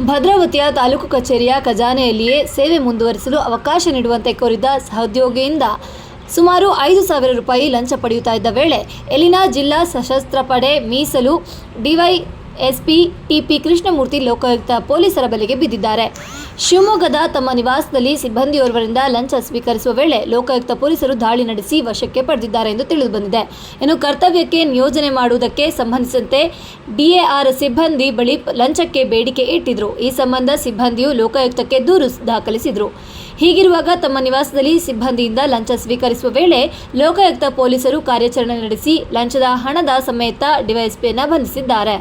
ಭದ್ರಾವತಿಯ ತಾಲೂಕು ಕಚೇರಿಯ ಖಜಾನೆಯಲ್ಲಿಯೇ ಸೇವೆ ಮುಂದುವರಿಸಲು ಅವಕಾಶ ನೀಡುವಂತೆ ಕೋರಿದ್ದ ಸಹೋದ್ಯೋಗಿಯಿಂದ ಸುಮಾರು 5,000 ರೂಪಾಯಿ ಲಂಚ ಪಡೆಯುತ್ತಾ ಇದ್ದ ವೇಳೆ ಇಲ್ಲಿನ ಜಿಲ್ಲಾ ಸಶಸ್ತ್ರ ಪಡೆ ಮೀಸಲು ಡಿವೈಎಸ್ಪಿ ಟಿಪಿ ಕೃಷ್ಣಮೂರ್ತಿ ಲೋಕಾಯುಕ್ತ ಪೊಲೀಸರ ಬಲೆಗೆ ಬಿದ್ದಿದ್ದಾರೆ. ಶಿವಮೊಗ್ಗದ ತಮ್ಮ ನಿವಾಸದಲ್ಲಿ ಸಿಬ್ಬಂದಿಯೋರ್ವರಿಂದ ಲಂಚ ಸ್ವೀಕರಿಸುವ ವೇಳೆ ಲೋಕಾಯುಕ್ತ ಪೊಲೀಸರು ದಾಳಿ ನಡೆಸಿ ವಶಕ್ಕೆ ಪಡೆದಿದ್ದಾರೆ ಎಂದು ತಿಳಿದುಬಂದಿದೆ. ಇನ್ನು ಕರ್ತವ್ಯಕ್ಕೆ ನಿಯೋಜನೆ ಮಾಡುವುದಕ್ಕೆ ಸಂಬಂಧಿಸಿದಂತೆ ಡಿಎಆರ್ ಸಿಬ್ಬಂದಿ ಬಳಿ ಲಂಚಕ್ಕೆ ಬೇಡಿಕೆ ಇಟ್ಟಿದ್ರು. ಈ ಸಂಬಂಧ ಸಿಬ್ಬಂದಿಯು ಲೋಕಾಯುಕ್ತಕ್ಕೆ ದೂರು ದಾಖಲಿಸಿದ್ರು. ಹೀಗಿರುವಾಗ ತಮ್ಮ ನಿವಾಸದಲ್ಲಿ ಸಿಬ್ಬಂದಿಯಿಂದ ಲಂಚ ಸ್ವೀಕರಿಸುವ ವೇಳೆ ಲೋಕಾಯುಕ್ತ ಪೊಲೀಸರು ಕಾರ್ಯಾಚರಣೆ ನಡೆಸಿ ಲಂಚದ ಹಣದ ಸಮೇತ ಡಿವೈಎಸ್ಪಿಯನ್ನು ಬಂಧಿಸಿದ್ದಾರೆ.